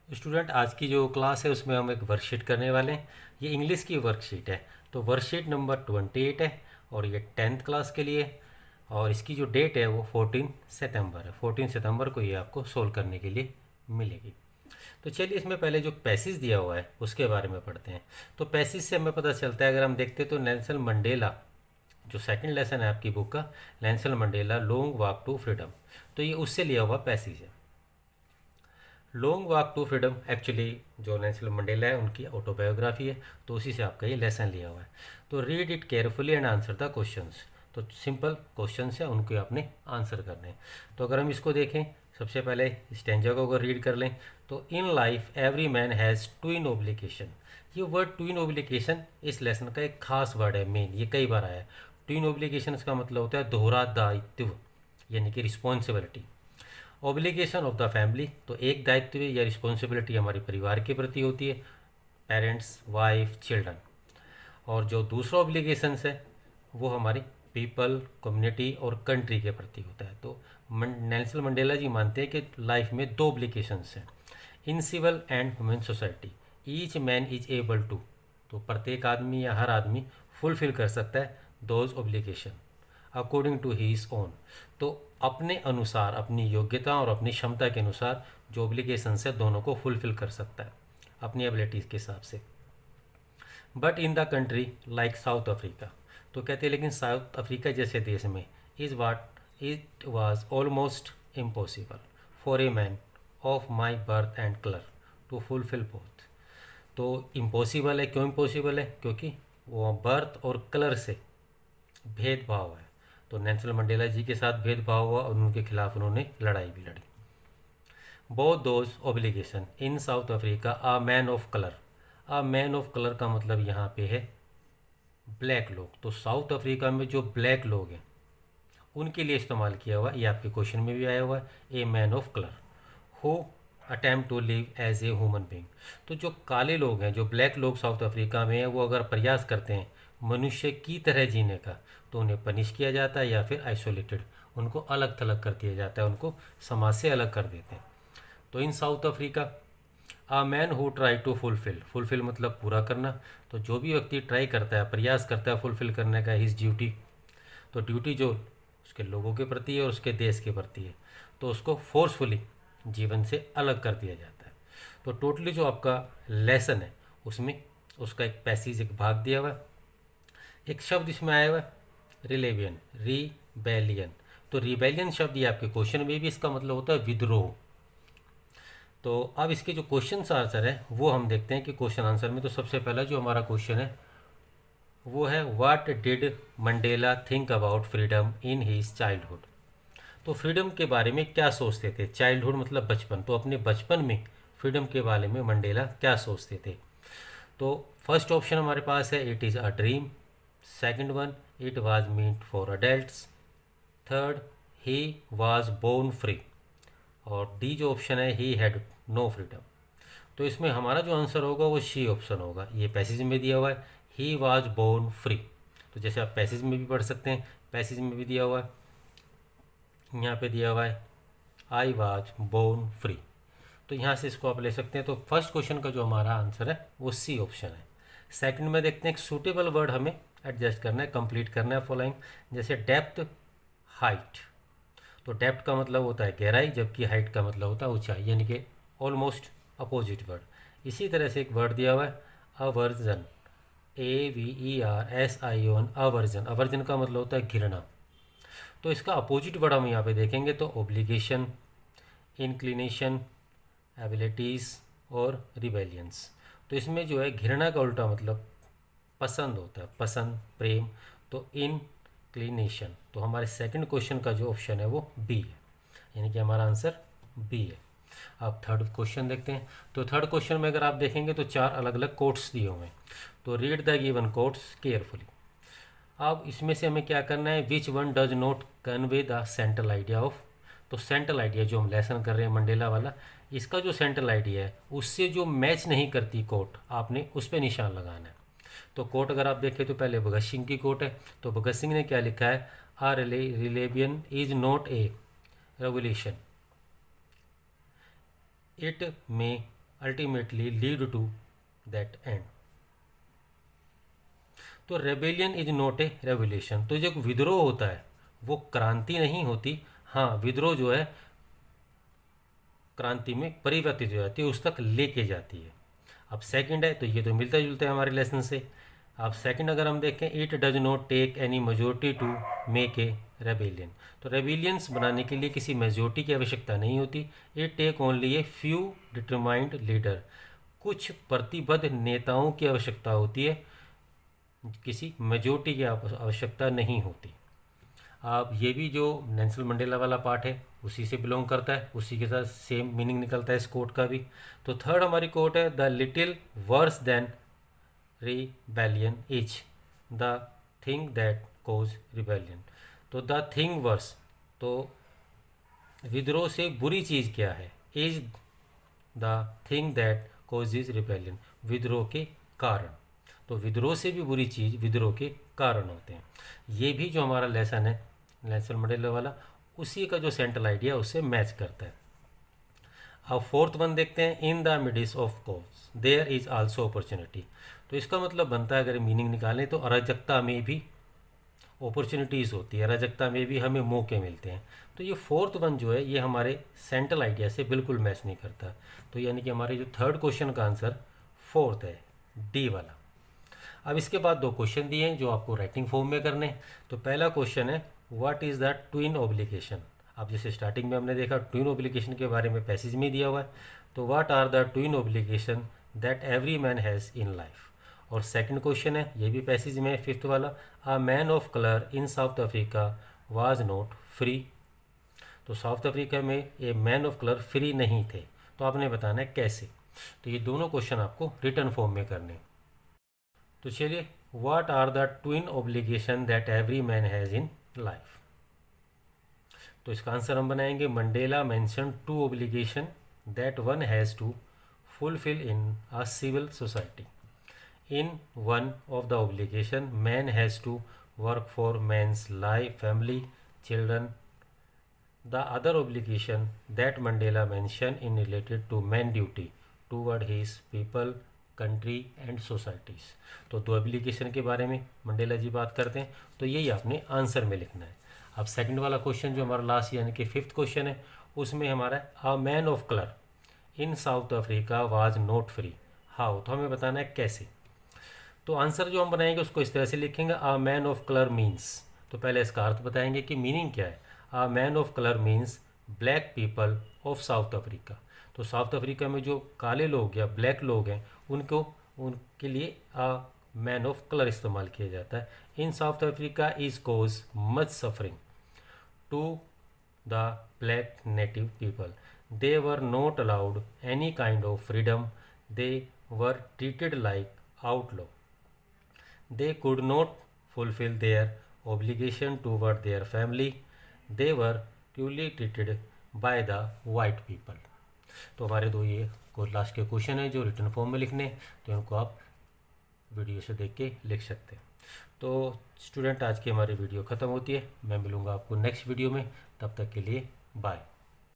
Student, आज की जो क्लास है उसमें हम एक वर्कशीट करने वाले हैं। ये इंग्लिश की वर्कशीट है, तो वर्कशीट नंबर 28 है और ये 10th क्लास के लिए। और इसकी जो डेट है वो 14 सितंबर है। 14 सितंबर को ये आपको सोल्व करने के लिए मिलेगी। तो चलिए, इसमें पहले जो पैसेज दिया हुआ है उसके बारे में पढ़ते हैं। तो पैसेज से हमें पता चलता है, अगर हम देखते हैं तो नेल्सन मंडेला, जो सेकंड लेसन है आपकी बुक का, Nelson Mandela long walk to freedom, तो ये उससे लिया हुआ पैसेज है। Long walk to freedom actually जो नेल्सन मंडेला है उनकी ऑटोबायोग्राफी है, तो उसी से आपका ये लेसन लिया हुआ है। तो read it carefully and answer the questions. तो सिंपल क्वेश्चंस है, उनको आपने आंसर करने हैं। तो अगर हम इसको देखें, सबसे पहले स्टेंजा को अगर रीड कर लें तो in life every man has twin obligation. ये वर्ड ट्विन ओब्लिगेशन इस लेसन का एक खास वर्ड है, मेन, ये कई बार आया है। ट्विन ओब्लिगेशन का मतलब होता है दोहरा दायित्व, यानी कि responsibility. Obligation of the family, तो एक दायित्व या रिस्पॉन्सिबिलिटी हमारे परिवार के प्रति होती है, पेरेंट्स, वाइफ, चिल्ड्रन। और जो दूसरा ऑब्लिगेशंस है वो हमारी पीपल, कम्युनिटी और कंट्री के प्रति होता है। तो नेल्सन मंडेला जी मानते हैं कि लाइफ में दो ऑब्लिगेशंस हैं, in civil and human society each man is able to, तो प्रत्येक आदमी या हर आदमी फुलफिल कर सकता है those obligation according to his own. तो अपने अनुसार, अपनी योग्यता और अपनी क्षमता के अनुसार जो ऑब्लिगेशंस है दोनों को फुलफिल कर सकता है अपनी एबिलिटीज़ के हिसाब से। But in the country like South Africa, तो कहते हैं लेकिन साउथ अफ्रीका जैसे देश में is what it was almost impossible for a man of my birth and colour to fulfil both. तो इम्पॉसिबल है, क्यों इम्पॉसिबल है? क्योंकि वो बर्थ और कलर से भेदभाव है। तो नेल्सन मंडेला जी के साथ भेदभाव हुआ और उनके खिलाफ उन्होंने लड़ाई भी लड़ी। Both those obligation in South Africa a man of colour. Uh man of colour का मतलब यहाँ पे है ब्लैक लोग। तो साउथ अफ्रीका में जो ब्लैक लोग हैं उनके लिए इस्तेमाल किया हुआ, ये आपके क्वेश्चन में भी आया हुआ है, a man of colour who attempt to live as a human being. तो जो काले लोग हैं, जो ब्लैक लोग साउथ अफ्रीका में हैं, वो अगर प्रयास करते हैं मनुष्य की तरह जीने का, तो उन्हें पनिश किया जाता है या फिर आइसोलेटेड, उनको अलग थलग कर दिया जाता है, उनको समाज से अलग कर देते हैं। तो in South Africa a man who try to fulfil, fulfil मतलब पूरा करना। तो जो भी व्यक्ति ट्राई करता है, प्रयास करता है फुलफिल करने का हिज ड्यूटी, तो ड्यूटी जो उसके लोगों के प्रति है और उसके देश के प्रति है, तो उसको फोर्सफुली जीवन से अलग कर दिया जाता है। तो टोटली जो आपका लेसन है उसमें उसका एक पैसेज, एक भाग दिया हुआ है। एक शब्द इसमें आया हुआ है रिलेवियन, रिबेलियन। तो रिबेलियन शब्द ये आपके क्वेश्चन में भी इसका मतलब होता है विद्रोह। तो अब इसके जो क्वेश्चन आंसर है वो हम देखते हैं कि क्वेश्चन आंसर में तो सबसे पहला जो हमारा क्वेश्चन है वो है what did Mandela think about freedom in his childhood. तो फ्रीडम के बारे में क्या सोचते थे? चाइल्डहुड मतलब बचपन, तो अपने बचपन में फ्रीडम के बारे में मंडेला क्या सोचते थे? तो फर्स्ट ऑप्शन हमारे पास है it is a dream, second one it was meant for adults, third he was born free, और डी जो ऑप्शन है ही हैड नो फ्रीडम। तो इसमें हमारा जो आंसर होगा वो सी ऑप्शन होगा। ये पैसेज में दिया हुआ है ही वाज बोर्न फ्री, तो जैसे आप पैसेज में भी पढ़ सकते हैं, पैसेज में भी दिया हुआ है, यहाँ पे दिया हुआ है आई वाज बोर्न फ्री, तो यहाँ से इसको आप ले सकते हैं। तो फर्स्ट क्वेश्चन का जो हमारा आंसर है वो सी ऑप्शन है। सेकंड में देखते हैं एक सूटेबल वर्ड हमें एडजस्ट करना है, कंप्लीट करना है फॉलोइंग, जैसे डेप्थ, हाइट। तो डेप्थ का मतलब होता है गहराई, जबकि हाइट का मतलब होता है ऊंचाई, यानी कि ऑलमोस्ट अपोजिट वर्ड। इसी तरह से एक वर्ड दिया हुआ है अवर्जन, AVERSION, अवर्जन। अवर्जन का मतलब होता है घृणा। तो इसका अपोजिट वर्ड हम यहाँ पे देखेंगे तो ओब्लिगेशन, इंक्लिनेशन, एबिलिटीज़ और रिबेलियंस। तो इसमें जो है घृणा का उल्टा मतलब पसंद होता है, पसंद, प्रेम। तो इंक्लिनेशन, तो हमारे सेकंड क्वेश्चन का जो ऑप्शन है वो बी है, यानी कि हमारा आंसर बी है। अब थर्ड क्वेश्चन देखते हैं। तो थर्ड क्वेश्चन में अगर आप देखेंगे तो चार अलग अलग कोट्स दिए हुए हैं, तो read the given quotes carefully. अब इसमें से हमें क्या करना है, which one does not convey the central idea of. तो सेंट्रल आइडिया जो हम लेसन कर रहे हैं मंडेला वाला, इसका जो सेंट्रल आइडिया है उससे जो मैच नहीं करती कोट, आपने उस पर निशान लगाना है। तो कोट अगर आप देखें तो पहले भगत सिंह की कोट है, तो भगत सिंह ने क्या लिखा है, a rebellion is not a revolution, it may ultimately lead to that end. तो rebellion is not a revolution. तो जो विद्रोह होता है वो क्रांति नहीं होती, हाँ विद्रोह जो है क्रांति में परिवर्तित हो जाती है, उस तक लेके जाती है। अब सेकंड है, तो ये तो मिलता जुलता है हमारे लेसन से। अब सेकंड अगर हम देखें, it does not take any majority to make a rebellion. तो रेबेलियंस बनाने के लिए किसी मेजोरिटी की आवश्यकता नहीं होती। It take only a few determined leader. कुछ प्रतिबद्ध नेताओं की आवश्यकता होती है, किसी मेजोरिटी की आवश्यकता नहीं होती। अब ये भी जो नेल्सन मंडेला वाला पार्ट है उसी से बिलोंग करता है, उसी के साथ सेम मीनिंग निकलता है इस कोट का भी। तो थर्ड हमारी कोट है, the little worse than rebellion is the thing that cause rebellion. तो द थिंग वर्स, तो विद्रोह से बुरी चीज़ क्या है, is the thing that causes rebellion, विद्रोह के कारण। तो विद्रोह से भी बुरी चीज़ विद्रोह के कारण होते हैं। ये भी जो हमारा लेसन है नेल्सन मंडेला वाला, उसी का जो सेंट्रल आइडिया उससे मैच करता है। अब फोर्थ वन देखते हैं, in the midst of chaos there is also opportunity. तो इसका मतलब बनता है, अगर मीनिंग निकालें तो अराजकता में भी अपॉर्चुनिटीज़ होती है, अराजकता में भी हमें मौके मिलते हैं। तो ये फोर्थ वन जो है ये हमारे सेंट्रल आइडिया से बिल्कुल मैच नहीं करता। तो यानी कि हमारे जो थर्ड क्वेश्चन का आंसर फोर्थ है, डी वाला। अब इसके बाद दो क्वेश्चन दिए हैं जो आपको राइटिंग फॉर्म में करने हैं। तो पहला क्वेश्चन है, what is the twin obligation. अब जैसे स्टार्टिंग में हमने देखा ट्विन ऑब्लिगेशन के बारे में पैसेज में दिया हुआ है। तो what are the twin obligation that every man has in life. और सेकंड क्वेश्चन है, ये भी पैसेज में, फिफ्थ वाला, a man of colour in South Africa was not free. तो साउथ अफ्रीका में a man of colour free नहीं थे। तो आपने बताना है कैसे। तो ये दोनों क्वेश्चन आपको रिटर्न फॉर्म में करने। तो चलिए, what are the twin obligation that every man has in life. तो इसका आंसर हम बनाएंगे, Mandela mention two obligation that one has to fulfil in a civil society. In one of the obligation man has to work for man's life, family, children. The other obligation that Mandela mention in related to man duty toward his people, country and societies. तो दो application के बारे में Mandela जी बात करते हैं, तो यही आपने आंसर में लिखना है। अब सेकंड वाला क्वेश्चन जो हमारा लास्ट यानी कि फिफ्थ क्वेश्चन है, उसमें हमारा अ man of colour in South Africa was not free, how. तो हमें बताना है कैसे। तो आंसर जो हम बनाएंगे उसको इस तरह से लिखेंगे, अ मैन ऑफ कलर मीन्स। तो पहले इसका अर्थ बताएंगे कि मीनिंग क्या है। अ man of colour means black people of south Africa. तो साउथ अफ्रीका में जो काले लोग या ब्लैक लोग हैं उनके लिए अ मैन ऑफ कलर इस्तेमाल किया जाता है। In South Africa is cause much suffering to the black native people. They were not allowed any kind of freedom, they were treated like outlaw, they could not fulfil their obligation toward their family, they were cruelly treated by the white people. तो हमारे दो ये last के question है जो return form में लिखने, तो इनको आप वीडियो से देख के लिख सकते हैं। तो स्टूडेंट, आज की हमारी वीडियो ख़त्म होती है। मैं मिलूँगा आपको नेक्स्ट वीडियो में, तब तक के लिए बाय।